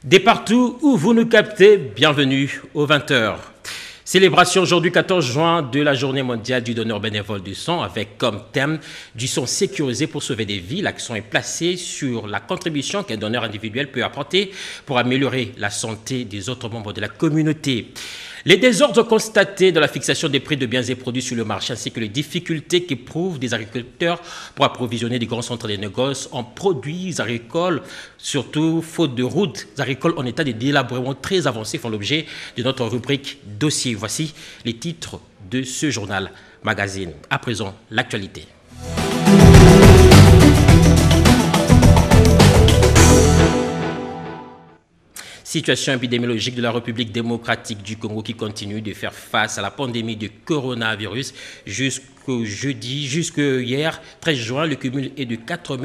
Dès partout où vous nous captez, bienvenue aux 20h. Célébration aujourd'hui 14 juin de la journée mondiale du donneur bénévole du sang avec comme thème du sang sécurisé pour sauver des vies. L'accent est placé sur la contribution qu'un donneur individuel peut apporter pour améliorer la santé des autres membres de la communauté. Les désordres constatés dans la fixation des prix de biens et produits sur le marché ainsi que les difficultés qu'éprouvent des agriculteurs pour approvisionner des grands centres de négoce en produits agricoles, surtout faute de routes agricoles en état de délabrement très avancé, font l'objet de notre rubrique dossier. Voici les titres de ce journal magazine. À présent, l'actualité. Situation épidémiologique de la République démocratique du Congo qui continue de faire face à la pandémie de coronavirus jusqu'au hier 13 juin. Le cumul est de 4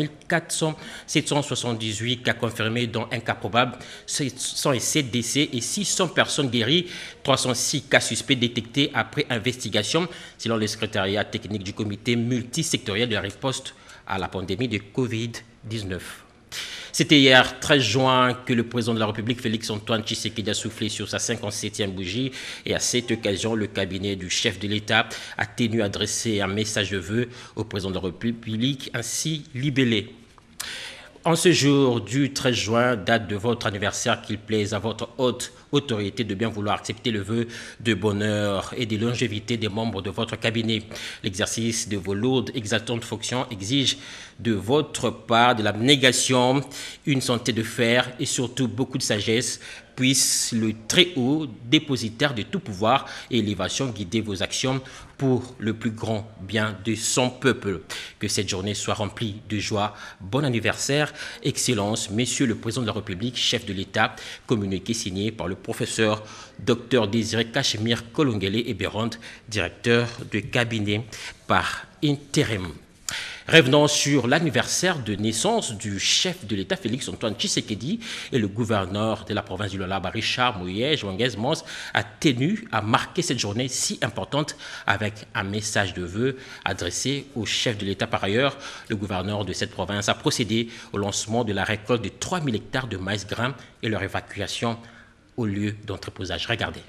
778 cas confirmés, dont un cas probable, 107 décès et 600 personnes guéries, 306 cas suspects détectés après investigation, selon le secrétariat technique du comité multisectoriel de la riposte à la pandémie de Covid-19. C'était hier 13 juin que le président de la République, Félix-Antoine Tshisekedi, a soufflé sur sa 57e bougie. Et à cette occasion, le cabinet du chef de l'État a tenu à adresser un message de vœux au président de la République, ainsi libellé. En ce jour du 13 juin, date de votre anniversaire, qu'il plaise à votre haute autorité de bien vouloir accepter le vœu de bonheur et de longévité des membres de votre cabinet. L'exercice de vos lourdes, exaltantes fonctions exige de votre part de l'abnégation, une santé de fer et surtout beaucoup de sagesse. Puisse le Très-Haut, dépositaire de tout pouvoir et élévation, guider vos actions pour le plus grand bien de son peuple. Que cette journée soit remplie de joie. Bon anniversaire, Excellence, Monsieur le Président de la République, chef de l'État, communiqué signé par le professeur Dr Désiré Cachemire Kolongele et Bérande, directeur de cabinet par intérim. Revenons sur l'anniversaire de naissance du chef de l'État, Félix-Antoine Tshisekedi, et le gouverneur de la province du Lualaba, Richard Muyej-Wanguez-Mons, a tenu à marquer cette journée si importante avec un message de vœux adressé au chef de l'État. Par ailleurs, le gouverneur de cette province a procédé au lancement de la récolte de 3000 hectares de maïs grain et leur évacuation au lieu d'entreposage. Regardez.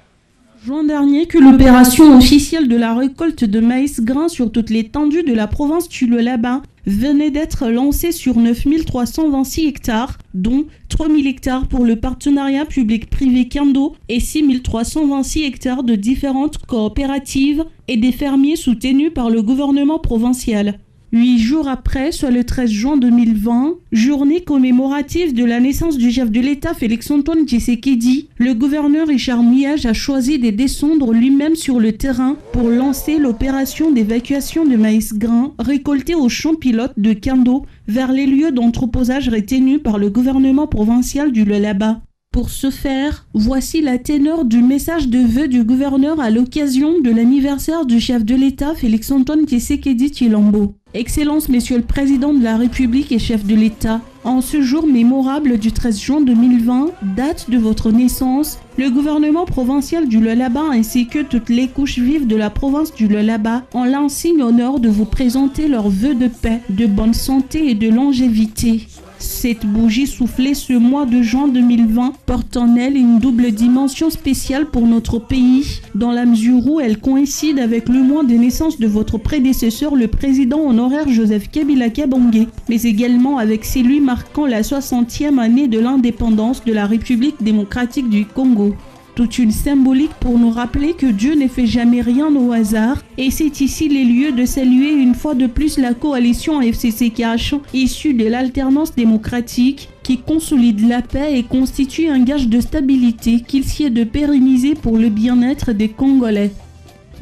Juin dernier que l'opération officielle de la récolte de maïs grain sur toute l'étendue de la province du Lualaba venait d'être lancée sur 9326 hectares, dont 3000 hectares pour le partenariat public-privé Kendo et 6326 hectares de différentes coopératives et des fermiers soutenus par le gouvernement provincial. 8 jours après, soit le 13 juin 2020, journée commémorative de la naissance du chef de l'État Félix-Antoine Tshisekedi, le gouverneur Richard Muyej a choisi de descendre lui-même sur le terrain pour lancer l'opération d'évacuation de maïs grain récolté au champ pilote de Kendo vers les lieux d'entreposage retenus par le gouvernement provincial du Lualaba. Pour ce faire, voici la ténor du message de vœux du gouverneur à l'occasion de l'anniversaire du chef de l'État Félix-Antoine Tshisekedi Tshilombo. Excellence, Monsieur le Président de la République et chef de l'État, en ce jour mémorable du 13 juin 2020, date de votre naissance, le gouvernement provincial du Lualaba ainsi que toutes les couches vives de la province du Lualaba ont l'insigne honneur de vous présenter leurs vœux de paix, de bonne santé et de longévité. Cette bougie soufflée ce mois de juin 2020 porte en elle une double dimension spéciale pour notre pays, dans la mesure où elle coïncide avec le mois de naissance de votre prédécesseur, le président honoraire Joseph Kabila Kabange, mais également avec celui marquant la 60e année de l'indépendance de la République démocratique du Congo. Toute une symbolique pour nous rappeler que Dieu ne fait jamais rien au hasard, et c'est ici les lieux de saluer une fois de plus la coalition FCCKH, issue de l'alternance démocratique, qui consolide la paix et constitue un gage de stabilité qu'il sied de pérenniser pour le bien-être des Congolais.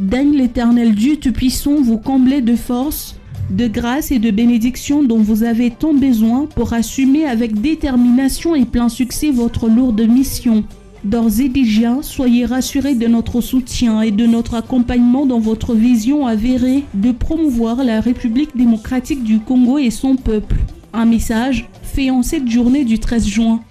Daigne l'Éternel Dieu Tout-Puissant vous combler de force, de grâce et de bénédiction dont vous avez tant besoin pour assumer avec détermination et plein succès votre lourde mission. D'ores et déjà, soyez rassurés de notre soutien et de notre accompagnement dans votre vision avérée de promouvoir la République démocratique du Congo et son peuple. Un message fait en cette journée du 13 juin.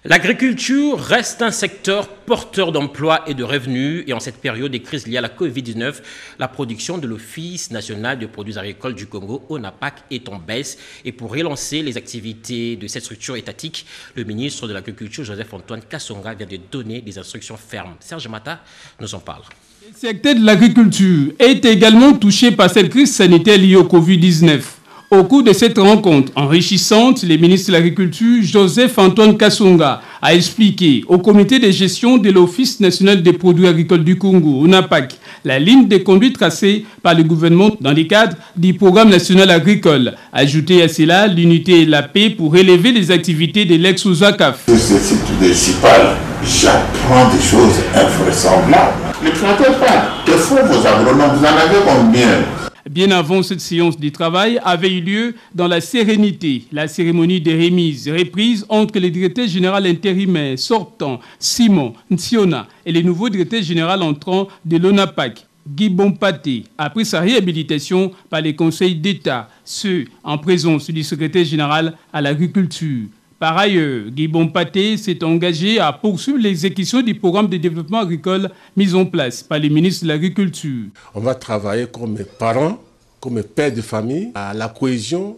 L'agriculture reste un secteur porteur d'emplois et de revenus et en cette période de crise liée à la Covid-19, la production de l'Office national de produits agricoles du Congo, ONAPAC, est en baisse. Et pour relancer les activités de cette structure étatique, le ministre de l'Agriculture, Joseph-Antoine Kasonga, vient de donner des instructions fermes. Serge Mata nous en parle. Le secteur de l'agriculture est également touché par cette crise sanitaire liée au Covid-19. Au cours de cette rencontre enrichissante, le ministre de l'Agriculture, Joseph-Antoine Kasonga, a expliqué au comité de gestion de l'Office national des produits agricoles du Congo, ONAPAC, la ligne de conduite tracée par le gouvernement dans le cadre du programme national agricole. Ajouté à cela, l'unité et la paix pour relever les activités de l'ex-OSACAF. Sur ce site municipal, j'apprends des choses invraisemblables. Ne plantez pas. Des fois, vos agronomes, vous en avez combien? Bien avant cette séance de travail avait eu lieu dans la sérénité. La cérémonie de remise reprise entre le directeur général intérimaire sortant Simon Ntiona et le nouveau directeur général entrant de l'ONAPAC, Guy Bompaté, après sa réhabilitation par les conseils d'État, ceux en présence du secrétaire général à l'agriculture. Par ailleurs, Guy Bompaté s'est engagé à poursuivre l'exécution du programme de développement agricole mis en place par le ministre de l'Agriculture. On va travailler comme parents, comme pères de famille. La cohésion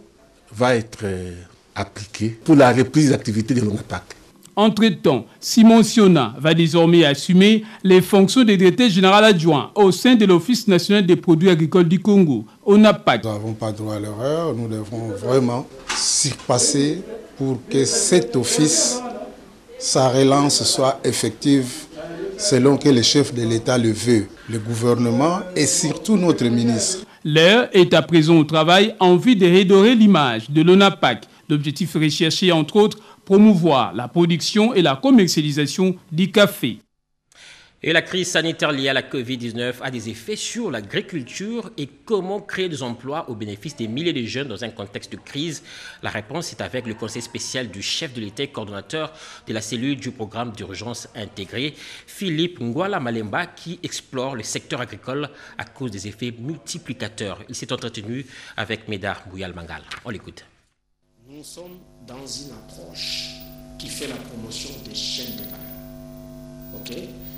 va être appliquée pour la reprise d'activité de l'ONAPAC. Entre-temps, Simon Siona va désormais assumer les fonctions de directeur général adjoint au sein de l'Office national des produits agricoles du Congo, ONAPAC. Nous n'avons pas droit à l'erreur, nous devons vraiment surpasser pour que cet office, sa relance soit effective selon que le chef de l'État le veut, le gouvernement et surtout notre ministre. L'heure est à présent au travail en vue de redorer l'image de l'ONAPAC. L'objectif recherché, entre autres, promouvoir la production et la commercialisation du café. Et la crise sanitaire liée à la Covid-19 a des effets sur l'agriculture et comment créer des emplois au bénéfice des milliers de jeunes dans un contexte de crise. La réponse est avec le conseil spécial du chef de l'État et coordonnateur de la cellule du programme d'urgence intégré, Philippe Ngwala Malemba, qui explore le secteur agricole à cause des effets multiplicateurs. Il s'est entretenu avec Médard Bouyal Mangal. On l'écoute. Nous sommes dans une approche qui fait la promotion des chaînes de valeur. Ok?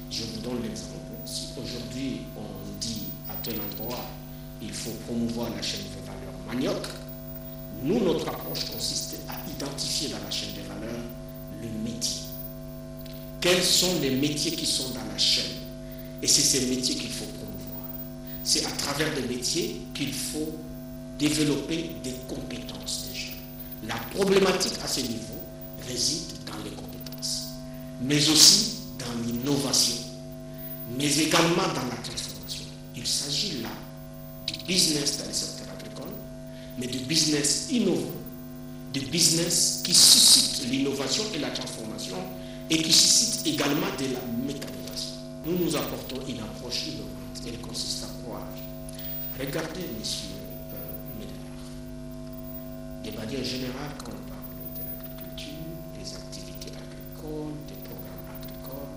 Je vous donne l'exemple. Si aujourd'hui on dit à tel endroit il faut promouvoir la chaîne de valeur manioc, nous, notre approche consiste à identifier dans la chaîne de valeur le métier. Quels sont les métiers qui sont dans la chaîne? Et c'est ces métiers qu'il faut promouvoir. C'est à travers des métiers qu'il faut développer des compétences des jeunes. La problématique à ce niveau réside dans les compétences, mais aussi dans l'innovation, mais également dans la transformation. Il s'agit là du business dans le secteur agricole, mais du business innovant, du business qui suscite l'innovation et la transformation et qui suscite également de la mécanisation. Nous nous apportons une approche innovante. Elle consiste à quoi? Regardez, monsieur Médard, de manière générale, quand on parle de l'agriculture, des activités agricoles, des programmes agricoles,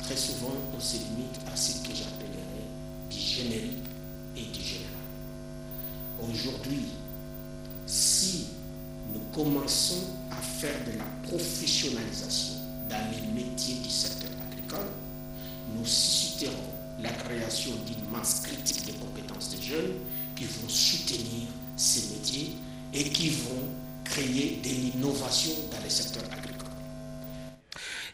très souvent on se limite à ce que j'appellerais du générique et du général. Aujourd'hui, si nous commençons à faire de la professionnalisation dans les métiers du secteur agricole, nous susciterons la création d'une masse critique des compétences des jeunes qui vont soutenir ces métiers et qui vont créer de l'innovation dans le secteur agricole.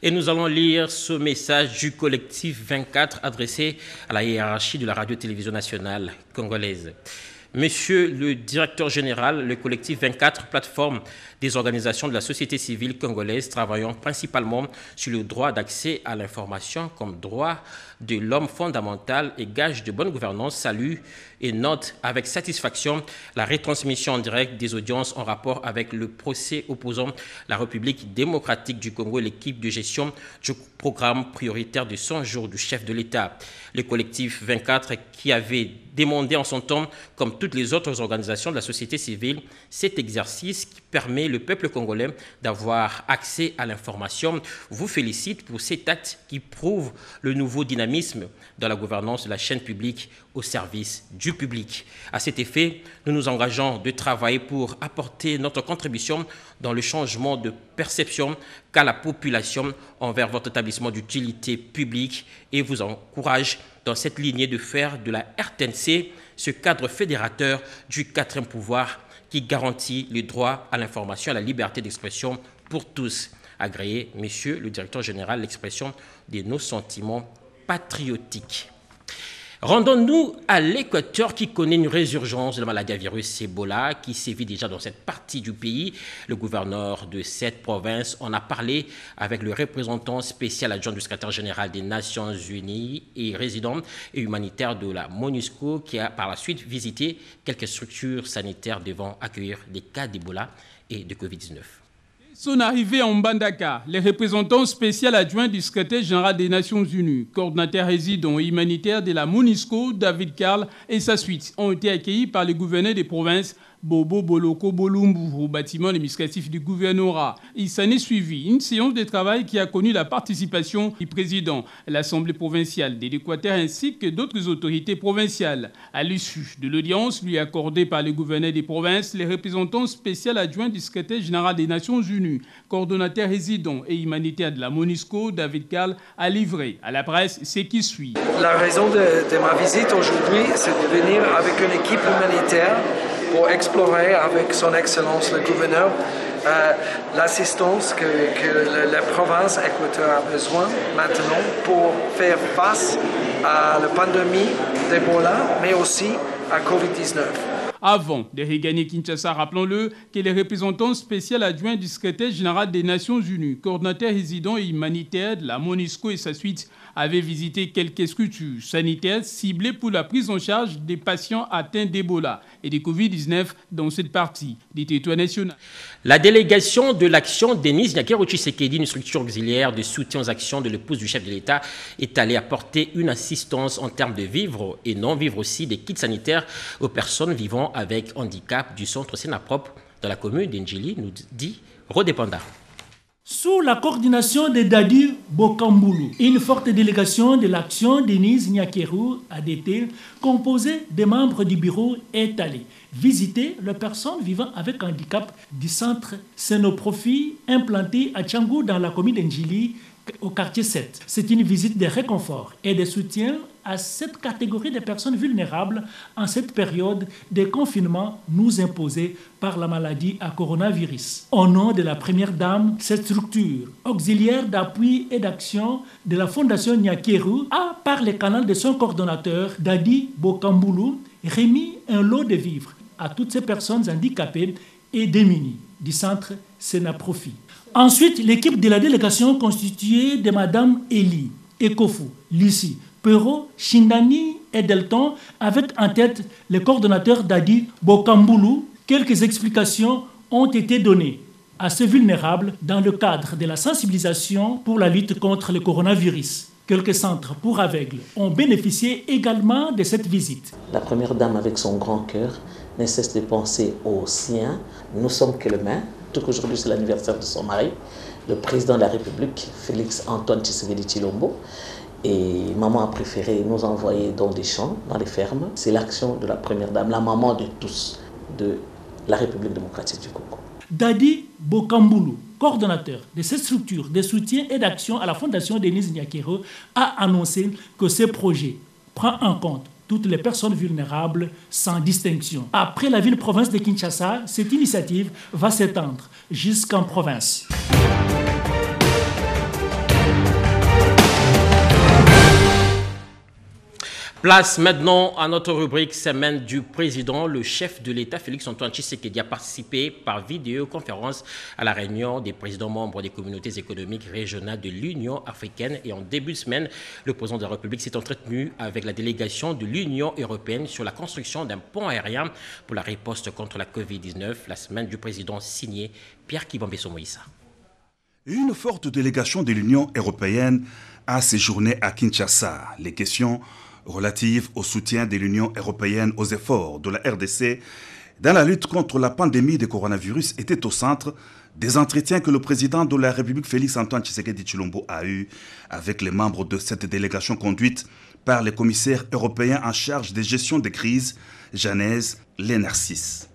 Et nous allons lire ce message du collectif 24 adressé à la hiérarchie de la radio-télévision nationale congolaise. Monsieur le directeur général, le collectif 24, plateforme des organisations de la société civile congolaise travaillant principalement sur le droit d'accès à l'information comme droit de l'homme fondamental et gage de bonne gouvernance, salue et note avec satisfaction la retransmission en direct des audiences en rapport avec le procès opposant la République démocratique du Congo et l'équipe de gestion du programme prioritaire de 100 jours du chef de l'État. Le collectif 24 qui avait demandé en son temps, comme toutes les autres organisations de la société civile, cet exercice qui permet le peuple congolais d'avoir accès à l'information vous félicite pour cet acte qui prouve le nouveau dynamisme dans la gouvernance de la chaîne publique au service du public. À cet effet, nous nous engageons de travailler pour apporter notre contribution dans le changement de perception qu'a la population envers votre établissement d'utilité publique et vous encourage dans cette lignée de faire de la RTNC ce cadre fédérateur du 4e pouvoir qui garantit le droit à l'information et à la liberté d'expression pour tous. Agréé, Monsieur le Directeur Général, l'expression de nos sentiments patriotiques. Rendons-nous à l'Équateur qui connaît une résurgence de la maladie à virus Ebola qui sévit déjà dans cette partie du pays. Le gouverneur de cette province en a parlé avec le représentant spécial adjoint du secrétaire général des Nations Unies et résident et humanitaire de la MONUSCO qui a par la suite visité quelques structures sanitaires devant accueillir des cas d'Ebola et de Covid-19. Son arrivée en Mbandaka, les représentants spéciaux adjoints du secrétaire général des Nations Unies, coordinateur résident et humanitaire de la MONUSCO, David Karl, et sa suite ont été accueillis par les gouverneurs des provinces Bobo Boloko Bolumbu au bâtiment administratif du gouvernorat. Il s'en est suivi une séance de travail qui a connu la participation du président de l'Assemblée provinciale de l'Équateur ainsi que d'autres autorités provinciales. À l'issue de l'audience lui accordée par les gouverneurs des provinces, les représentants spéciaux adjoints du secrétaire général des Nations Unies, coordonnateur résident et humanitaire de la MONUSCO, David Karl, a livré à la presse ce qui suit. La raison de ma visite aujourd'hui, c'est de venir avec une équipe humanitaire pour explorer avec son Excellence le gouverneur l'assistance que la province Équateur a besoin maintenant pour faire face à la pandémie d'Ebola, mais aussi à Covid-19. Avant de regagner Kinshasa, rappelons-le que les représentants spéciaux adjoints du secrétaire général des Nations Unies, coordinateur résident et humanitaire de la MONUSCO et sa suite, avaient visité quelques structures sanitaires ciblées pour la prise en charge des patients atteints d'Ebola et de Covid-19 dans cette partie du territoire national. La délégation de l'action Denise Nyakero Tshisekedi, une structure auxiliaire de soutien aux actions de l'épouse du chef de l'État, est allée apporter une assistance en termes de vivres et non-vivres aussi des kits sanitaires aux personnes vivant avec handicap du centre Sénaprop dans la commune d'Indjili, nous dit Rodépanda. Sous la coordination de Dadi Bokambulu, une forte délégation de l'action Denise Nyakero ADT, composée des membres du bureau, est allée visiter les personnes vivant avec handicap du centre Sénoprofi implanté à Tchangou dans la commune d'Indjili au quartier 7. C'est une visite de réconfort et de soutien à cette catégorie de personnes vulnérables en cette période de confinement nous imposée par la maladie à coronavirus. Au nom de la première dame, cette structure auxiliaire d'appui et d'action de la Fondation Nyakero a, par le canal de son coordonnateur, Dadi Bokambulu, remis un lot de vivres à toutes ces personnes handicapées et démunies du centre Sénaprofi. Ensuite, l'équipe de la délégation constituée de Madame Eli, Ekofu, Lucie, Perrault, Shindani et Delton, avec en tête le coordonnateur Dadi Bokambulu, quelques explications ont été données à ces vulnérables dans le cadre de la sensibilisation pour la lutte contre le coronavirus. Quelques centres pour aveugles ont bénéficié également de cette visite. La première dame, avec son grand cœur, ne cesse de penser aux siens. Nous sommes que le main. Tout qu'aujourd'hui, c'est l'anniversaire de son mari, le président de la République, Félix Antoine Tshisekedi Tshilombo. Et maman a préféré nous envoyer dans des champs, dans les fermes. C'est l'action de la première dame, la maman de tous, de la République démocratique du Congo. Dadi Bokambulu, coordonnateur de cette structure de soutien et d'action à la Fondation Denise Nyakero, a annoncé que ce projet prend en compte toutes les personnes vulnérables sans distinction. Après la ville-province de Kinshasa, cette initiative va s'étendre jusqu'en province. Place maintenant à notre rubrique Semaine du Président. Le chef de l'État, Félix Antoine Tshisekedi, a participé par vidéoconférence à la réunion des présidents membres des communautés économiques régionales de l'Union africaine. Et en début de semaine, le président de la République s'est entretenu avec la délégation de l'Union européenne sur la construction d'un pont aérien pour la riposte contre la Covid-19. La Semaine du Président signée Pierre Kibambeso Moïsa. Une forte délégation de l'Union européenne a séjourné à Kinshasa. Les questions relative au soutien de l'Union européenne aux efforts de la RDC dans la lutte contre la pandémie de coronavirus était au centre des entretiens que le président de la République Félix Antoine Tshisekedi Tshilombo a eus avec les membres de cette délégation conduite par les commissaires européens en charge des gestions des crises, Janez Lenarcis.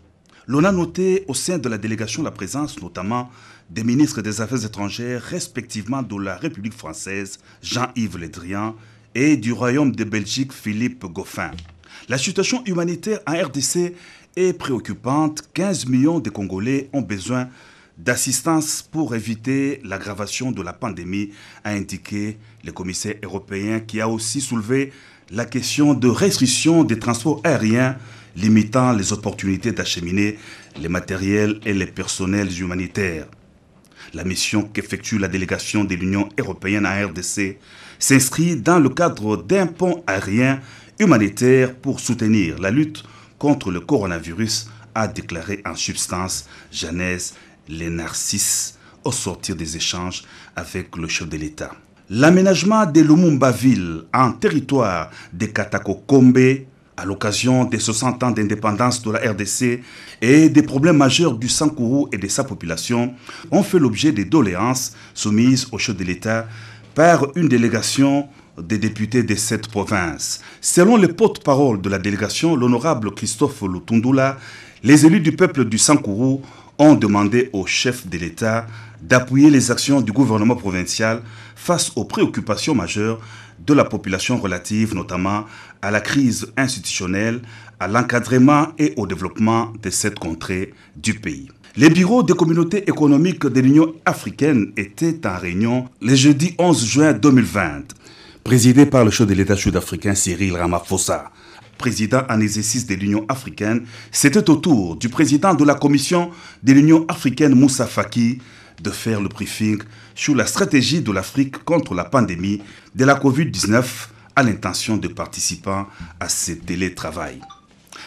L'on a noté au sein de la délégation la présence notamment des ministres des Affaires étrangères respectivement de la République française, Jean-Yves Le Drian, et du Royaume de Belgique, Philippe Goffin. La situation humanitaire en RDC est préoccupante. 15 millions de Congolais ont besoin d'assistance pour éviter l'aggravation de la pandémie, a indiqué le commissaire européen qui a aussi soulevé la question de restriction des transports aériens limitant les opportunités d'acheminer les matériels et les personnels humanitaires. La mission qu'effectue la délégation de l'Union européenne en RDC s'inscrit dans le cadre d'un pont aérien humanitaire pour soutenir la lutte contre le coronavirus, a déclaré en substance Janez Lenarcis au sortir des échanges avec le chef de l'État. L'aménagement de Lumumba-Ville en territoire de Katako-Kombe à l'occasion des 60 ans d'indépendance de la RDC et des problèmes majeurs du Sankourou et de sa population ont fait l'objet des doléances soumises au chef de l'État par une délégation des députés de cette province. Selon le porte-parole de la délégation, l'honorable Christophe Lutundula, les élus du peuple du Sankourou ont demandé au chef de l'État d'appuyer les actions du gouvernement provincial face aux préoccupations majeures de la population relative notamment à la crise institutionnelle, à l'encadrement et au développement de cette contrée du pays. Les bureaux des communautés économiques de l'Union africaine étaient en réunion le jeudi 11 juin 2020, présidé par le chef de l'État sud-africain Cyril Ramaphosa. Président en exercice de l'Union africaine, c'était au tour du président de la Commission de l'Union africaine Moussa Faki de faire le briefing sur la stratégie de l'Afrique contre la pandémie de la Covid-19 à l'intention des participants à ce télétravail.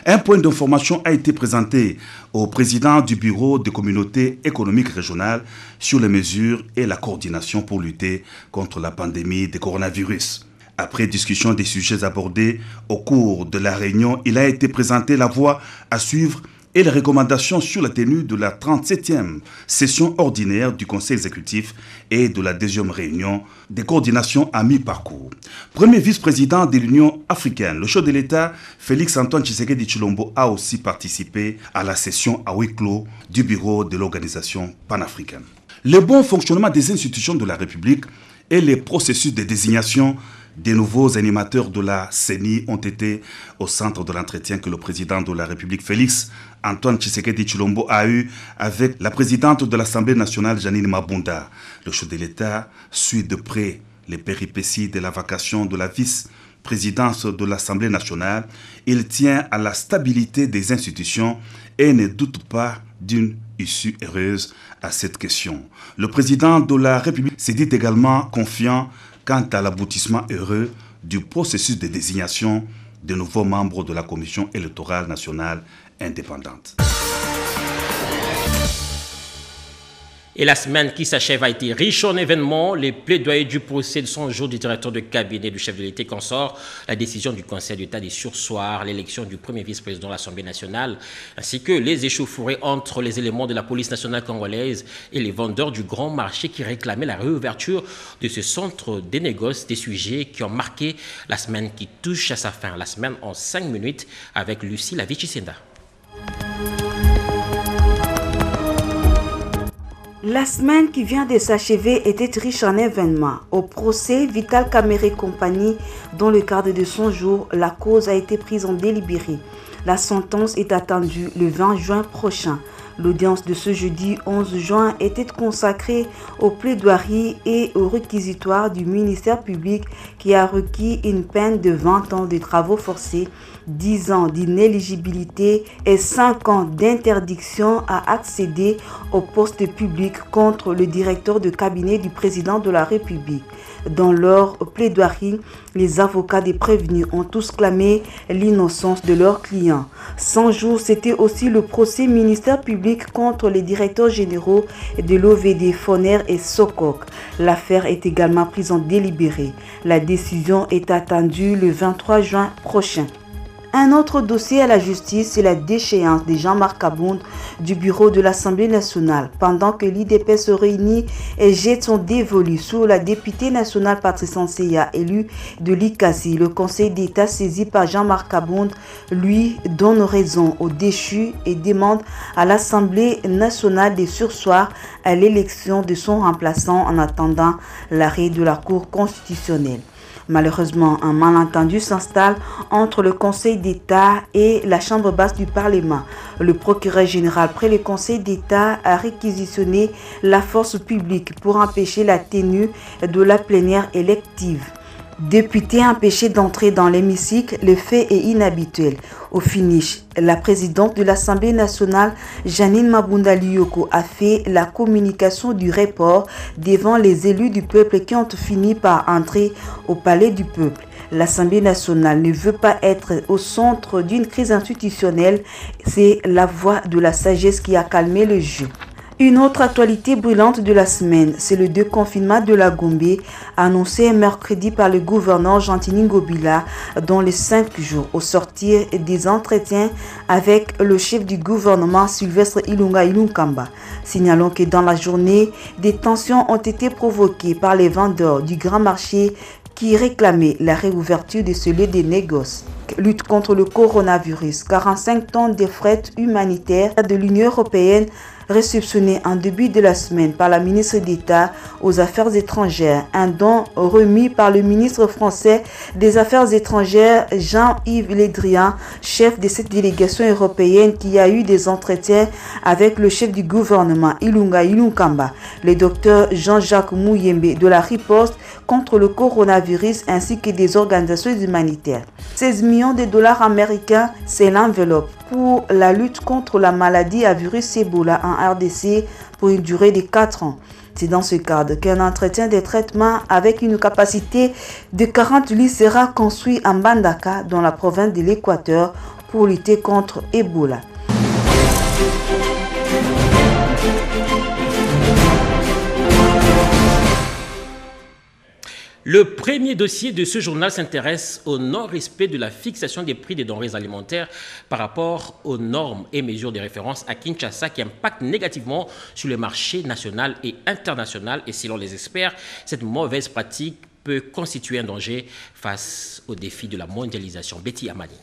Un point d'information a été présenté au président du Bureau des communautés économiques régionales sur les mesures et la coordination pour lutter contre la pandémie de coronavirus. Après discussion des sujets abordés au cours de la réunion, il a été présenté la voie à suivre et les recommandations sur la tenue de la 37e session ordinaire du Conseil exécutif et de la deuxième réunion des coordinations à mi-parcours. Premier vice-président de l'Union africaine, le chef de l'État, Félix Antoine Tshisekedi Tshilombo, a aussi participé à la session à huis clos du bureau de l'organisation panafricaine. Le bon fonctionnement des institutions de la République et les processus de désignation des nouveaux animateurs de la CENI ont été au centre de l'entretien que le président de la République, Félix Antoine Tshisekedi Tshilombo, a eu avec la présidente de l'Assemblée nationale, Janine Mabunda. Le chef de l'État suit de près les péripéties de la vacation de la vice-présidence de l'Assemblée nationale. Il tient à la stabilité des institutions et ne doute pas d'une issue heureuse à cette question. Le président de la République s'est dit également confiant quant à l'aboutissement heureux du processus de désignation de nouveaux membres de la Commission électorale nationale indépendante. Et la semaine qui s'achève a été riche en événements. Les plaidoyers du procès de 100 jours du directeur de cabinet du chef de l'État consort, la décision du Conseil d'État des sursoirs, l'élection du premier vice-président de l'Assemblée nationale, ainsi que les échauffourées entre les éléments de la police nationale congolaise et les vendeurs du grand marché qui réclamaient la réouverture de ce centre des négoces, des sujets qui ont marqué la semaine qui touche à sa fin. La semaine en 5 minutes avec Lucie Lavichissenda. La semaine qui vient de s'achever était riche en événements. Au procès Vital Kamerhe Compagnie, dans le cadre de 100 jours, la cause a été prise en délibéré. La sentence est attendue le 20 juin prochain. L'audience de ce jeudi 11 juin était consacrée aux plaidoiries et aux réquisitoires du ministère public qui a requis une peine de 20 ans de travaux forcés 10 ans d'inéligibilité et 5 ans d'interdiction à accéder au poste public contre le directeur de cabinet du président de la République. Dans leur plaidoirie, les avocats des prévenus ont tous clamé l'innocence de leurs clients. 100 jours, c'était aussi le procès ministère public contre les directeurs généraux de l'OVD, Foner et Sokok. L'affaire est également prise en délibéré. La décision est attendue le 23 juin prochain. Un autre dossier à la justice, c'est la déchéance de Jean-Marc Abound du bureau de l'Assemblée nationale. Pendant que l'IDP se réunit et jette son dévolu sur la députée nationale Patrice Anseya, élue de l'ICASI, le Conseil d'État saisi par Jean-Marc Abound lui donne raison aux déchus et demande à l'Assemblée nationale de surseoir à l'élection de son remplaçant en attendant l'arrêt de la Cour constitutionnelle. Malheureusement, un malentendu s'installe entre le Conseil d'État et la Chambre basse du Parlement. Le procureur général près le Conseil d'État a réquisitionné la force publique pour empêcher la tenue de la plénière élective. Député empêché d'entrer dans l'hémicycle, le fait est inhabituel. Au finish, la présidente de l'Assemblée nationale, Janine Mabunda Lioko, a fait la communication du report devant les élus du peuple qui ont fini par entrer au palais du peuple. L'Assemblée nationale ne veut pas être au centre d'une crise institutionnelle. C'est la voix de la sagesse qui a calmé le jeu. Une autre actualité brûlante de la semaine, c'est le déconfinement de la Gombe, annoncé mercredi par le gouverneur Gentini Ngobila dans les 5 jours au sortir des entretiens avec le chef du gouvernement Sylvestre Ilunga Ilunkamba. Signalons que dans la journée, des tensions ont été provoquées par les vendeurs du grand marché qui réclamaient la réouverture de ce lieu de négoce. Lutte contre le coronavirus, 45 tonnes de fret humanitaires de l'Union européenne réceptionné en début de la semaine par la ministre d'État aux Affaires étrangères, un don remis par le ministre français des Affaires étrangères Jean-Yves Le Drian, chef de cette délégation européenne qui a eu des entretiens avec le chef du gouvernement Ilunga Ilunkamba, le docteur Jean-Jacques Mouyembe de la riposte contre le coronavirus ainsi que des organisations humanitaires. 16 millions de dollars américains, c'est l'enveloppe pour la lutte contre la maladie à virus Ebola en RDC pour une durée de 4 ans. C'est dans ce cadre qu'un entretien de traitement avec une capacité de 40 lits sera construit en Bandaka, dans la province de l'Équateur, pour lutter contre Ebola. Le premier dossier de ce journal s'intéresse au non-respect de la fixation des prix des denrées alimentaires par rapport aux normes et mesures de référence à Kinshasa qui impactent négativement sur le marché national et international. Et selon les experts, cette mauvaise pratique peut constituer un danger face aux défis de la mondialisation. Betty Amani.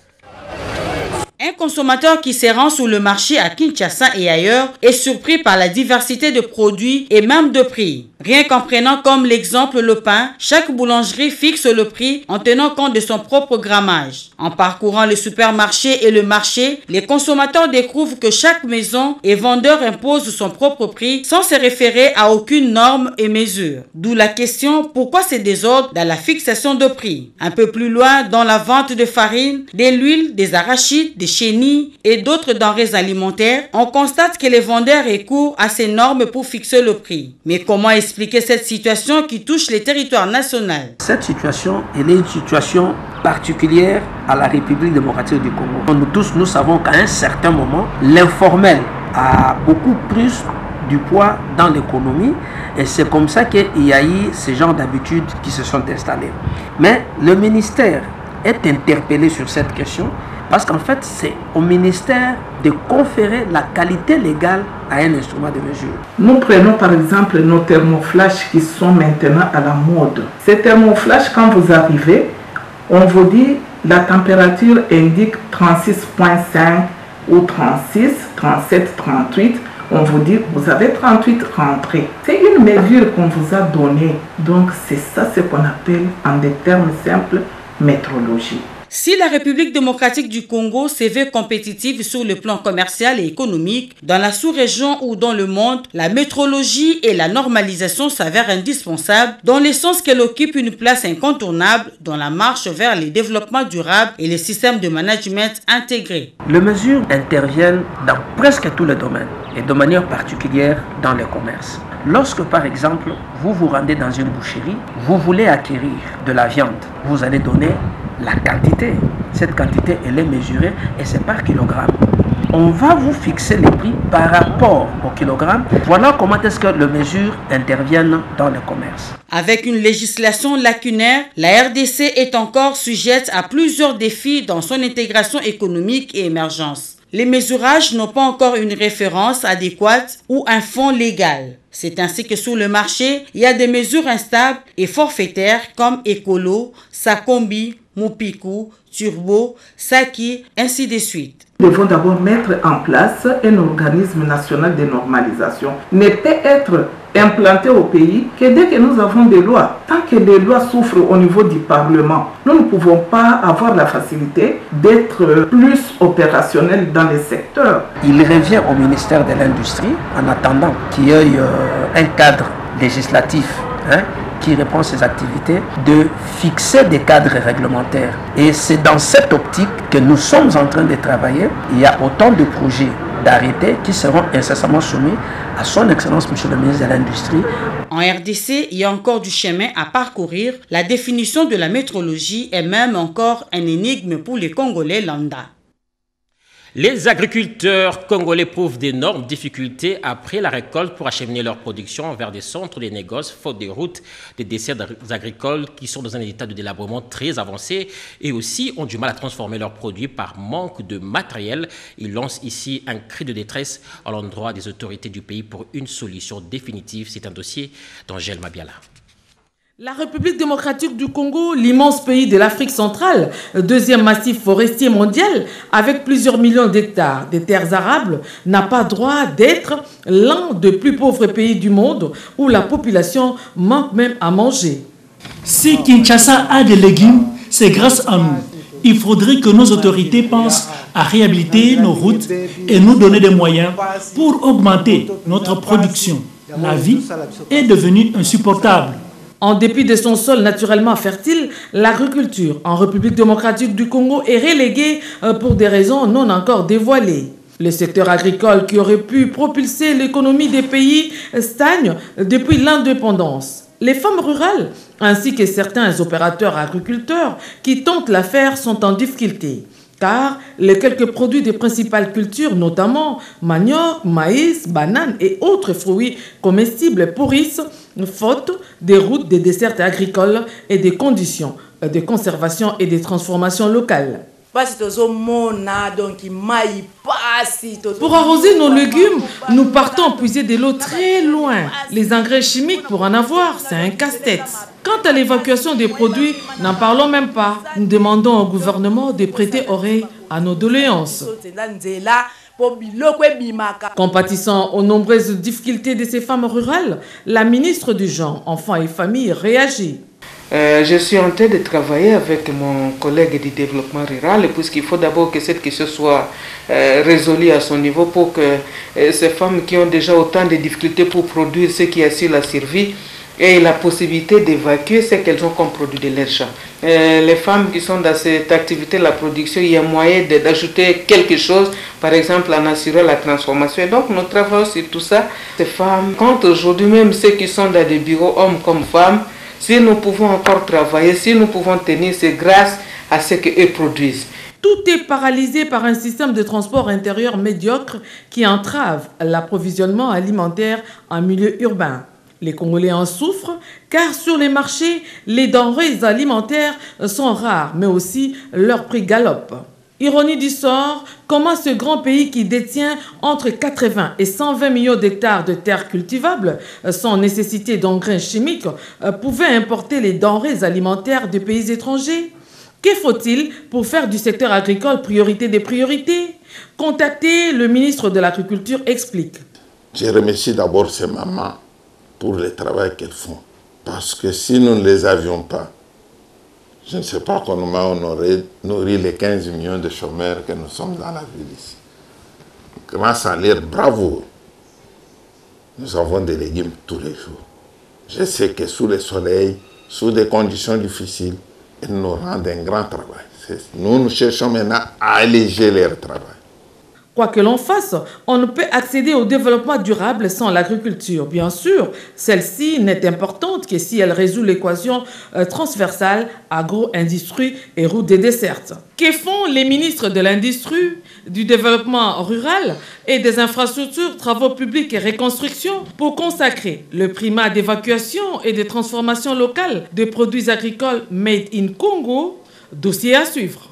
Un consommateur qui se rend sur le marché à Kinshasa et ailleurs est surpris par la diversité de produits et même de prix. Rien qu'en prenant comme l'exemple le pain, chaque boulangerie fixe le prix en tenant compte de son propre grammage. En parcourant le supermarché et le marché, les consommateurs découvrent que chaque maison et vendeur impose son propre prix sans se référer à aucune norme et mesure. D'où la question, pourquoi ces désordres dans la fixation de prix? Un peu plus loin, dans la vente de farine, de l'huile, des arachides, des chenilles et d'autres denrées alimentaires, on constate que les vendeurs recourent à ces normes pour fixer le prix. Mais comment expliquer cette situation qui touche les territoires nationaux? Cette situation, elle est une situation particulière à la République démocratique du Congo. Nous tous, nous savons qu'à un certain moment, l'informel a beaucoup plus du poids dans l'économie et c'est comme ça qu'il y a eu ce genre d'habitudes qui se sont installées. Mais le ministère est interpellé sur cette question parce qu'en fait, c'est au ministère de conférer la qualité légale à un instrument de mesure. Nous prenons par exemple nos thermoflash qui sont maintenant à la mode. Ces thermoflash, quand vous arrivez, on vous dit la température indique 36,5 ou 36, 37, 38. On vous dit, vous avez 38, rentrez. C'est une mesure qu'on vous a donnée. Donc, c'est ça ce qu'on appelle, en des termes simples, métrologie. Si la République démocratique du Congo se veut compétitive sur le plan commercial et économique, dans la sous-région ou dans le monde, la métrologie et la normalisation s'avèrent indispensables dans le sens qu'elle occupe une place incontournable dans la marche vers le développement durable et les systèmes de management intégrés. Les mesures interviennent dans presque tous les domaines et de manière particulière dans le commerce. Lorsque par exemple, vous vous rendez dans une boucherie, vous voulez acquérir de la viande, vous allez donner la quantité. Cette quantité, elle est mesurée et c'est par kilogramme. On va vous fixer les prix par rapport au kilogramme. Voilà comment est-ce que les mesures interviennent dans le commerce. Avec une législation lacunaire, la RDC est encore sujette à plusieurs défis dans son intégration économique et émergence. Les mesurages n'ont pas encore une référence adéquate ou un fonds légal. C'est ainsi que sur le marché, il y a des mesures instables et forfaitaires comme Écolo, Sakombi, Mupiku, Turbo, Saki, ainsi de suite. Nous devons d'abord mettre en place un organisme national de normalisation. Ne peut être implanté au pays que dès que nous avons des lois. Tant que les lois souffrent au niveau du Parlement, nous ne pouvons pas avoir la facilité d'être plus opérationnels dans les secteurs. Il revient au ministère de l'Industrie, en attendant qu'il y ait un cadre législatif qui répond à ses activités, de fixer des cadres réglementaires. Et c'est dans cette optique que nous sommes en train de travailler. Il y a autant de projets d'arrêtés qui seront incessamment soumis à son Excellence Monsieur le ministre de l'Industrie. En RDC, il y a encore du chemin à parcourir. La définition de la métrologie est même encore un énigme pour les Congolais lambda. Les agriculteurs congolais éprouvent d'énormes difficultés après la récolte pour acheminer leur production vers des centres de négoce, faute des routes, des desserts agricoles qui sont dans un état de délabrement très avancé et aussi ont du mal à transformer leurs produits par manque de matériel. Ils lancent ici un cri de détresse à l'endroit des autorités du pays pour une solution définitive. C'est un dossier d'Angèle Mabiala. La République démocratique du Congo, l'immense pays de l'Afrique centrale, deuxième massif forestier mondial avec plusieurs millions d'hectares de terres arables, n'a pas droit d'être l'un des plus pauvres pays du monde où la population manque même à manger. Si Kinshasa a des légumes, c'est grâce à nous. Il faudrait que nos autorités pensent à réhabiliter nos routes et nous donner des moyens pour augmenter notre production. La vie est devenue insupportable. En dépit de son sol naturellement fertile, l'agriculture en République démocratique du Congo est reléguée pour des raisons non encore dévoilées. Le secteur agricole qui aurait pu propulser l'économie des pays stagne depuis l'indépendance. Les femmes rurales ainsi que certains opérateurs agriculteurs qui tentent l'affaire sont en difficulté. Car les quelques produits des principales cultures, notamment manioc, maïs, bananes et autres fruits comestibles pourrissent, faute des routes, des dessertes agricoles et des conditions de conservation et de transformation locales. Pour arroser nos légumes, nous partons puiser de l'eau très loin. Les engrais chimiques, pour en avoir, c'est un casse-tête. Quant à l'évacuation des produits, n'en parlons même pas. Nous demandons au gouvernement de prêter oreille à nos doléances. Compatissant aux nombreuses difficultés de ces femmes rurales, la ministre du Genre, Enfants et Familles réagit. Je suis en train de travailler avec mon collègue du développement rural puisqu'il faut d'abord que cette question soit résolue à son niveau pour que ces femmes qui ont déjà autant de difficultés pour produire ce qui assure la survie aient la possibilité d'évacuer ce qu'elles ont comme produit de leur champ. Les femmes qui sont dans cette activité de la production, il y a moyen d'ajouter quelque chose, par exemple en assurant la transformation. Et donc nous travaillons sur tout ça. Ces femmes comptent aujourd'hui même ceux qui sont dans des bureaux, hommes comme femmes. Si nous pouvons encore travailler, si nous pouvons tenir, c'est grâce à ce qu'eux produisent. Tout est paralysé par un système de transport intérieur médiocre qui entrave l'approvisionnement alimentaire en milieu urbain. Les Congolais en souffrent car sur les marchés, les denrées alimentaires sont rares, mais aussi leur prix galope. Ironie du sort, comment ce grand pays qui détient entre 80 et 120 millions d'hectares de terres cultivables, sans nécessité d'engrais chimiques, pouvait importer les denrées alimentaires des pays étrangers? Que faut-il pour faire du secteur agricole priorité des priorités? Contacter le ministre de l'Agriculture explique. Je remercie d'abord ces mamans pour le travail qu'elles font. Parce que si nous ne les avions pas, Je ne sais pas comment on aurait nourri les 15 millions de chômeurs que nous sommes dans la ville ici. Grâce à leur bravoure, nous avons des légumes tous les jours. Je sais que sous le soleil, sous des conditions difficiles, ils nous rendent un grand travail. Nous cherchons maintenant à alléger leur travail. Quoi que l'on fasse, on ne peut accéder au développement durable sans l'agriculture. Bien sûr, celle-ci n'est importante que si elle résout l'équation transversale agro-industrie et route des dessertes. Que font les ministres de l'Industrie, du Développement rural et des infrastructures, travaux publics et reconstruction pour consacrer le primat d'évacuation et de transformation locale des produits agricoles made in Congo? Dossier à suivre.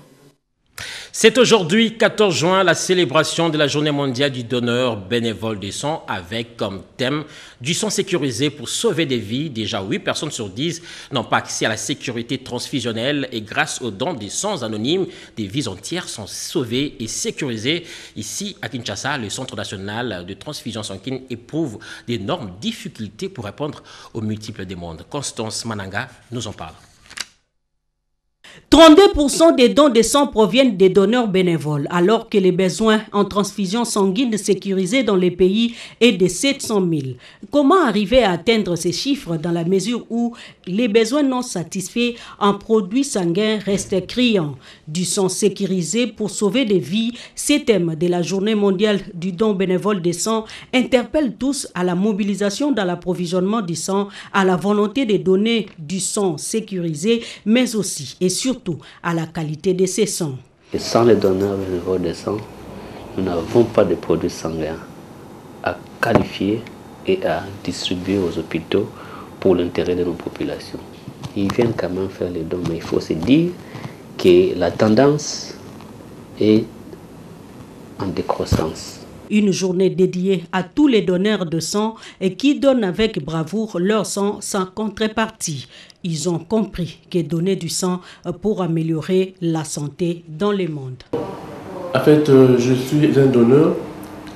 C'est aujourd'hui, 14 juin, la célébration de la Journée mondiale du donneur bénévole de sang avec comme thème du sang sécurisé pour sauver des vies. Déjà 8 personnes sur 10 n'ont pas accès à la sécurité transfusionnelle et grâce aux dons des sangs anonymes, des vies entières sont sauvées et sécurisées. Ici, à Kinshasa, le Centre national de transfusion sanguine éprouve d'énormes difficultés pour répondre aux multiples demandes. Constance Mananga nous en parle. 32% des dons de sang proviennent des donneurs bénévoles, alors que les besoins en transfusion sanguine sécurisée dans les pays est de 700 000. Comment arriver à atteindre ces chiffres dans la mesure où les besoins non satisfaits en produits sanguins restent criants? Du sang sécurisé pour sauver des vies, ces thèmes de la Journée mondiale du don bénévole de sang interpellent tous à la mobilisation dans l'approvisionnement du sang, à la volonté de donner du sang sécurisé, mais aussi et surtout à la qualité de ces sangs. Et sans les donneurs bénévoles de sang, nous n'avons pas de produits sanguins à qualifier et à distribuer aux hôpitaux pour l'intérêt de nos populations. Ils viennent quand même faire les dons, mais il faut se dire que la tendance est en décroissance. Une journée dédiée à tous les donneurs de sang et qui donnent avec bravoure leur sang sans contrepartie. Ils ont compris que donner du sang pour améliorer la santé dans le monde. En fait, je suis un donneur.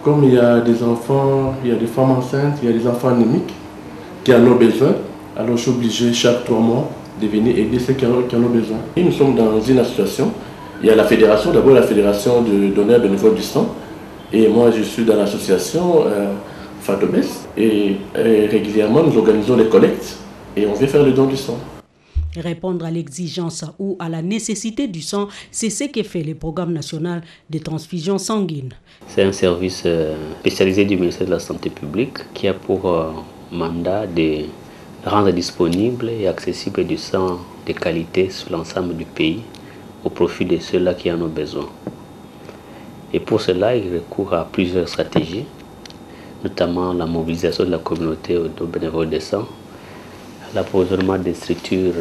Comme il y a des enfants, il y a des femmes enceintes, il y a des enfants anémiques qui en ont besoin, alors je suis obligé chaque 3 mois de venir aider ceux qui en ont besoin. Et nous sommes dans une association. Il y a la fédération, d'abord la fédération de donneurs bénévoles du sang. Et moi, je suis dans l'association FADOBES. Et régulièrement, nous organisons les collectes et on vient faire le don du sang. Répondre à l'exigence ou à la nécessité du sang, c'est ce que fait le programme national de transfusion sanguine. C'est un service spécialisé du ministère de la Santé publique qui a pour mandat de rendre disponible et accessible du sang de qualité sur l'ensemble du pays au profit de ceux-là qui en ont besoin. Et pour cela, il recourt à plusieurs stratégies, notamment la mobilisation de la communauté au don bénévole de sang, l'approvisionnement des structures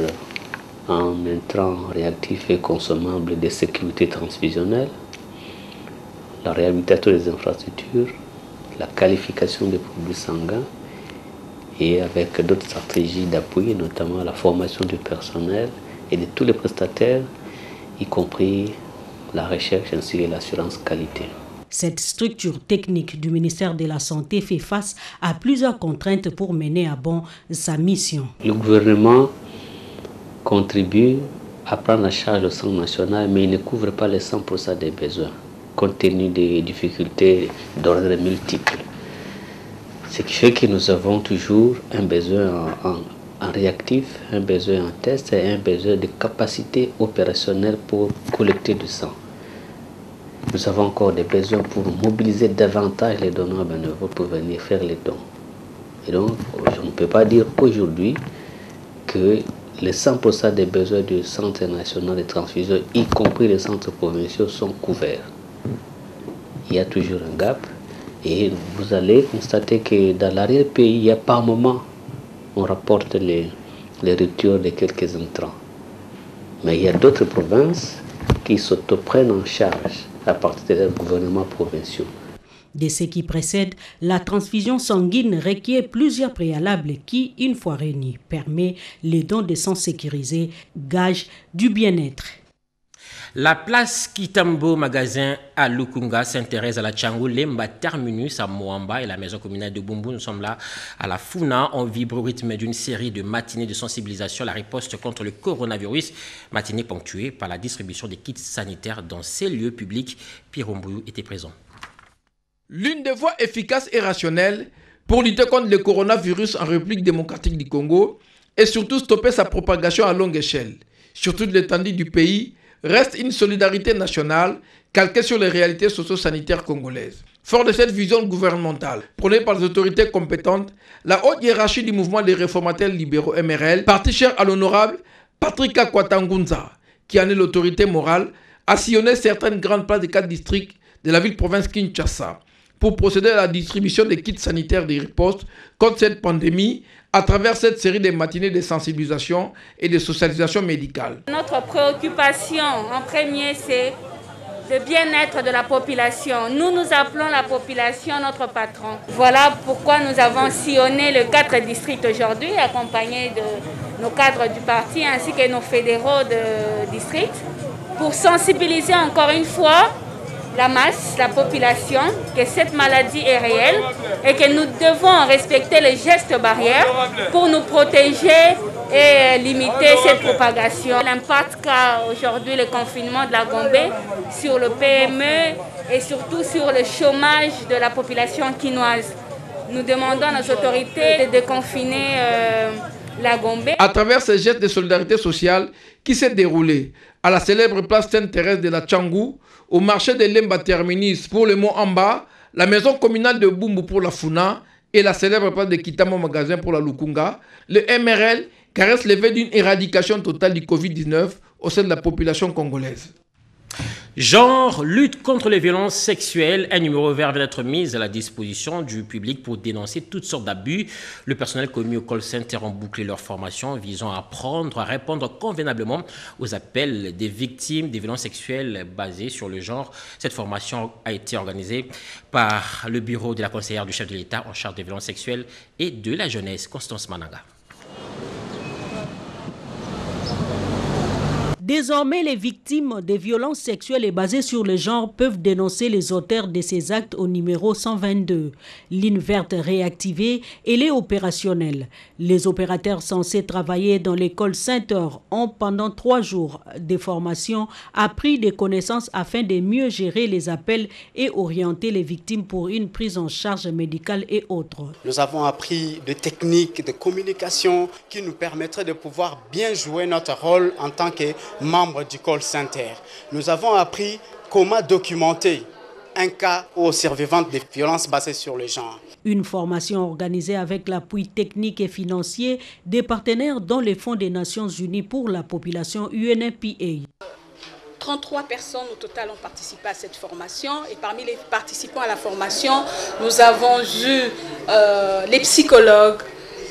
en intrants réactifs et consommables de sécurité transfusionnelle, la réhabilitation des infrastructures, la qualification des produits sanguins et avec d'autres stratégies d'appui, notamment la formation du personnel et de tous les prestataires, y compris la recherche ainsi que l'assurance qualité. Cette structure technique du ministère de la Santé fait face à plusieurs contraintes pour mener à bon sa mission. Le gouvernement contribue à prendre en charge le sang national, mais il ne couvre pas les 100% des besoins, compte tenu des difficultés d'ordre multiples. Ce qui fait que nous avons toujours un besoin en réactif, un besoin en test et un besoin de capacité opérationnelle pour collecter du sang. Nous avons encore des besoins pour mobiliser davantage les donneurs bénévoles pour venir faire les dons. Et donc, je ne peux pas dire aujourd'hui que les 100% des besoins du Centre national de transfusion, y compris les centres provinciaux, sont couverts. Il y a toujours un gap et vous allez constater que dans l'arrière-pays, il y a par moment, on rapporte les ruptures de quelques intrants. Mais il y a d'autres provinces qui s'autoprennent en charge à partir des gouvernements provinciaux. De ce qui précède, la transfusion sanguine requiert plusieurs préalables qui, une fois réunis, permet les dons de sang sécurisés, gage du bien-être. La place Kitambo Magasin à Lukunga s'intéresse à la Tchangou, Lemba Terminus à Moamba et la maison communale de Bumbu. Nous sommes là à la Funa. On vibre au rythme d'une série de matinées de sensibilisation à la riposte contre le coronavirus. Matinée ponctuée par la distribution des kits sanitaires dans ces lieux publics. Pierre Ombouillou était présent. L'une des voies efficaces et rationnelles pour lutter contre le coronavirus en République démocratique du Congo et surtout stopper sa propagation à longue échelle, sur toute l'étendue du pays, reste une solidarité nationale calquée sur les réalités socio-sanitaires congolaises. Fort de cette vision gouvernementale, prônée par les autorités compétentes, la haute hiérarchie du mouvement des réformateurs libéraux MRL, parti cher à l'honorable Patrick Kwatangunza, qui en est l'autorité morale, a sillonné certaines grandes places des 4 districts de la ville-province Kinshasa pour procéder à la distribution des kits sanitaires de riposte contre cette pandémie à travers cette série de matinées de sensibilisation et de socialisation médicale. Notre préoccupation en premier, c'est le bien-être de la population. Nous appelons la population notre patron. Voilà pourquoi nous avons sillonné les 4 districts aujourd'hui, accompagnés de nos cadres du parti ainsi que nos fédéraux de district, pour sensibiliser encore une fois la masse, la population, que cette maladie est réelle et que nous devons respecter les gestes barrières pour nous protéger et limiter cette propagation. L'impact qu'a aujourd'hui le confinement de la Gombe sur le PME et surtout sur le chômage de la population quinoise. Nous demandons à nos autorités de déconfiner la Gombe. À travers ces gestes de solidarité sociale qui s'est déroulé à la célèbre place Sainte-Thérèse de la Tchangou, au marché de Lemba Terminus pour le Mont Amba, la maison communale de Bumbu pour la Funa et la célèbre place de Kitambo Magasin pour la Lukunga, le MRL caresse le vœu d'une éradication totale du Covid-19 au sein de la population congolaise. Genre, lutte contre les violences sexuelles, un numéro vert vient d'être mis à la disposition du public pour dénoncer toutes sortes d'abus. Le personnel commis au call center ont bouclé leur formation visant à apprendre à répondre convenablement aux appels des victimes des violences sexuelles basées sur le genre. Cette formation a été organisée par le bureau de la conseillère du chef de l'État en charge des violences sexuelles et de la jeunesse, Constance Mananga. Désormais, les victimes des violences sexuelles et basées sur le genre peuvent dénoncer les auteurs de ces actes au numéro 122. Ligne verte réactivée, elle est opérationnelle. Les opérateurs censés travailler dans l'école Saint-Heure ont pendant 3 jours de formation appris des connaissances afin de mieux gérer les appels et orienter les victimes pour une prise en charge médicale et autres. Nous avons appris des techniques de communication qui nous permettraient de pouvoir bien jouer notre rôle en tant que membres du call center. Nous avons appris comment documenter un cas aux survivantes des violences basées sur le genre. Une formation organisée avec l'appui technique et financier des partenaires dont les Fonds des Nations Unies pour la population UNFPA. 33 personnes au total ont participé à cette formation et parmi les participants à la formation, nous avons eu les psychologues,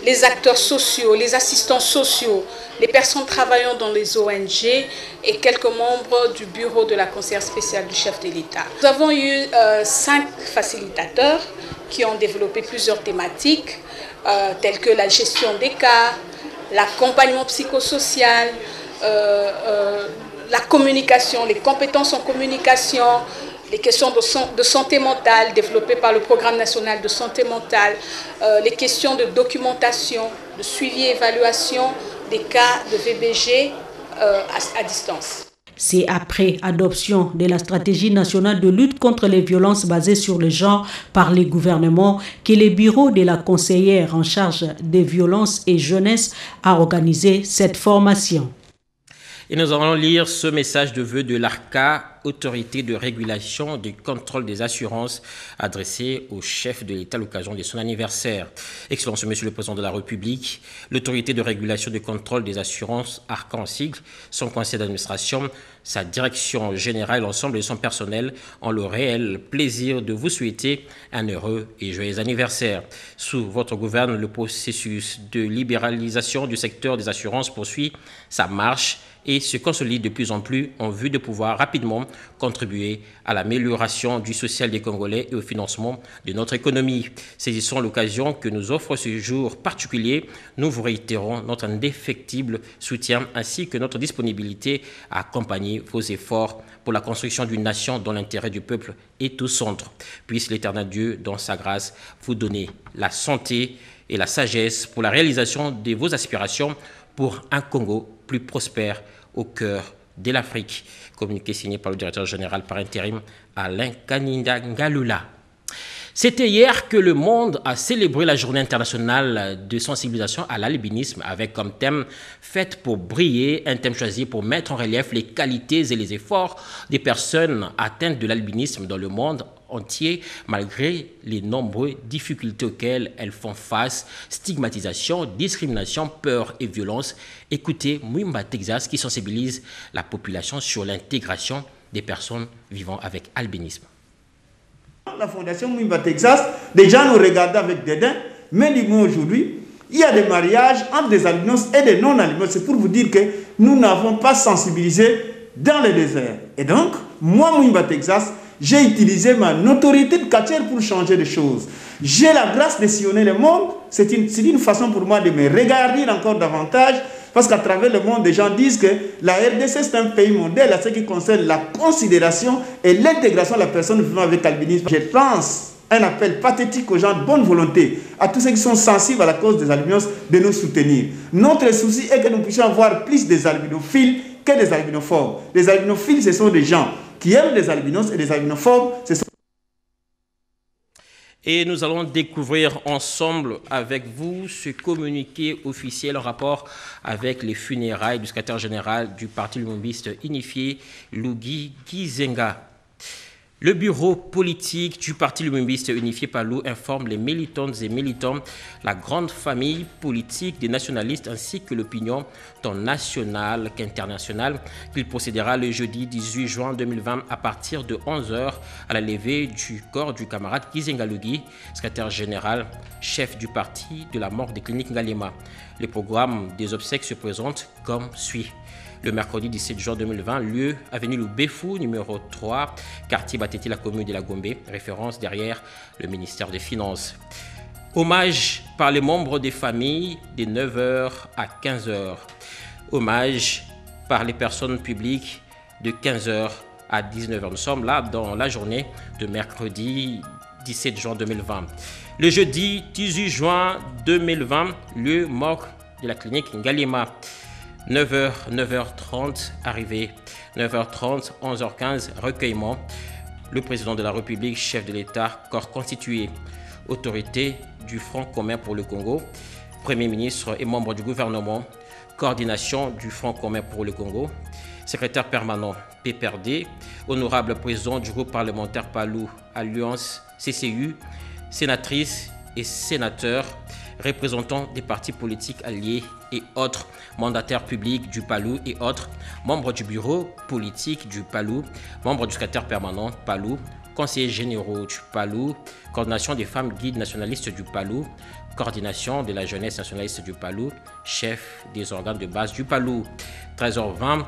les acteurs sociaux, les assistants sociaux, les personnes travaillant dans les ONG et quelques membres du bureau de la conseillère spéciale du chef de l'État. Nous avons eu 5 facilitateurs qui ont développé plusieurs thématiques telles que la gestion des cas, l'accompagnement psychosocial, la communication, les compétences en communication, les questions de santé mentale développées par le Programme national de santé mentale, les questions de documentation, de suivi et évaluation des cas de VBG à distance. C'est après adoption de la stratégie nationale de lutte contre les violences basées sur le genre par les gouvernements que le bureau de la conseillère en charge des violences et jeunesse a organisé cette formation. Et nous allons lire ce message de vœu de l'ARCA, autorité de régulation du contrôle des assurances, adressé au chef de l'État à l'occasion de son anniversaire. Excellence, Monsieur le Président de la République, l'autorité de régulation du contrôle des assurances, ARCA en sigle, son conseil d'administration, sa direction générale, l'ensemble de son personnel ont le réel plaisir de vous souhaiter un heureux et joyeux anniversaire. Sous votre gouvernement, le processus de libéralisation du secteur des assurances poursuit sa marche et se consolide de plus en plus en vue de pouvoir rapidement contribuer à l'amélioration du social des Congolais et au financement de notre économie. Saisissant l'occasion que nous offre ce jour particulier, nous vous réitérons notre indéfectible soutien ainsi que notre disponibilité à accompagner vos efforts pour la construction d'une nation dont l'intérêt du peuple est au centre. Puisse l'Éternel Dieu, dans sa grâce, vous donner la santé et la sagesse pour la réalisation de vos aspirations pour un Congo plus prospère au cœur de l'Afrique. Communiqué signé par le directeur général par intérim Alain Kaninda Ngalula. C'était hier que le monde a célébré la journée internationale de sensibilisation à l'albinisme avec comme thème « Faites pour briller », un thème choisi pour mettre en relief les qualités et les efforts des personnes atteintes de l'albinisme dans le monde entier, malgré les nombreuses difficultés auxquelles elles font face, stigmatisation, discrimination, peur et violence. Écoutez Mwimba Texas qui sensibilise la population sur l'intégration des personnes vivant avec albinisme. La fondation Mwimba Texas, des gens nous regardent avec dédain, mais aujourd'hui, il y a des mariages entre des albinos et des non-albinos. C'est pour vous dire que nous n'avons pas sensibilisé dans le désert. Et donc, moi, Mwimba Texas, j'ai utilisé ma notoriété de quartier pour changer les choses. J'ai la grâce de sillonner le monde. C'est une façon pour moi de me regarder encore davantage. Parce qu'à travers le monde, des gens disent que la RDC, c'est un pays modèle à ce qui concerne la considération et l'intégration de la personne vivant avec albinisme. Je pense un appel pathétique aux gens de bonne volonté, à tous ceux qui sont sensibles à la cause des albinos, de nous soutenir. Notre souci est que nous puissions avoir plus des albinophiles que des albinophobes. Les albinophiles, ce sont des gens qui aiment les albinos et les albinophobes, ce sont... Et nous allons découvrir ensemble avec vous ce communiqué officiel en rapport avec les funérailles du secrétaire général du Parti lumumbiste unifié, Lugi Kizenga. Le bureau politique du Parti lumumbiste unifié Palou informe les militantes et militants, la grande famille politique des nationalistes ainsi que l'opinion tant nationale qu'internationale qu'il procédera le jeudi 18 juin 2020 à partir de 11h à la levée du corps du camarade Kizenga Lugi, secrétaire général, chef du parti, de la mort des cliniques Ngalema. Les programmes des obsèques se présentent comme suit. Le mercredi 17 juin 2020, lieu avenue Loubefou, numéro 3, quartier Bateti, la commune de la Gombe, référence derrière le ministère des Finances. Hommage par les membres des familles de 9h à 15h. Hommage par les personnes publiques de 15h à 19h. Nous sommes là dans la journée de mercredi 17 juin 2020. Le jeudi 18 juin 2020, lieu mort de la clinique Ngalema. 9h, 9h30, arrivée. 9h30, 11h15, recueillement. Le président de la République, chef de l'État, corps constitué. Autorité du Front commun pour le Congo. Premier ministre et membre du gouvernement. Coordination du Front commun pour le Congo. Secrétaire permanent PPRD. Honorable président du groupe parlementaire Palou, Alliance CCU. Sénatrices et sénateurs. Représentants des partis politiques alliés et autres, mandataires publics du Palou et autres, membres du bureau politique du Palou, membres du secrétaire permanent Palou, conseillers généraux du Palou, coordination des femmes guides nationalistes du Palou, coordination de la jeunesse nationaliste du Palou, chef des organes de base du Palou. 13h20,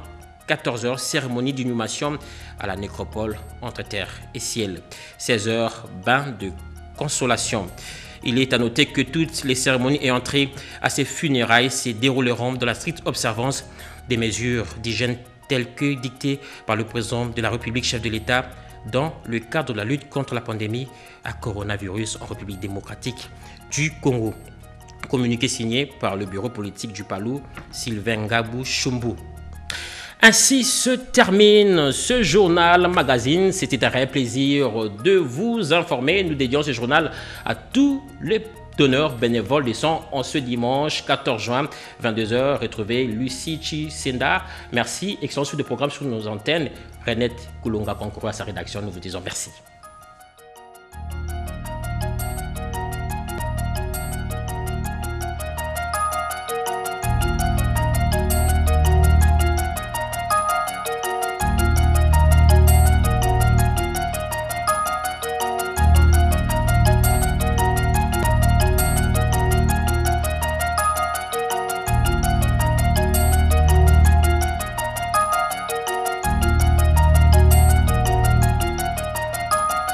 14h, cérémonie d'inhumation à la nécropole entre terre et ciel. 16h, bain de consolation. Il est à noter que toutes les cérémonies et entrées à ces funérailles se dérouleront dans la stricte observance des mesures d'hygiène telles que dictées par le président de la République, chef de l'État, dans le cadre de la lutte contre la pandémie à coronavirus en République démocratique du Congo. Communiqué signé par le bureau politique du Palou, Sylvain Ngabou Chumbu. Ainsi se termine ce journal magazine. C'était un réel plaisir de vous informer. Nous dédions ce journal à tous les donneurs bénévoles des sons en ce dimanche 14 juin, 22h. Retrouvez Lucie Senda. Merci. Excellent suite de programme sur nos antennes. Renette Koulonga concourt à sa rédaction. Nous vous disons merci.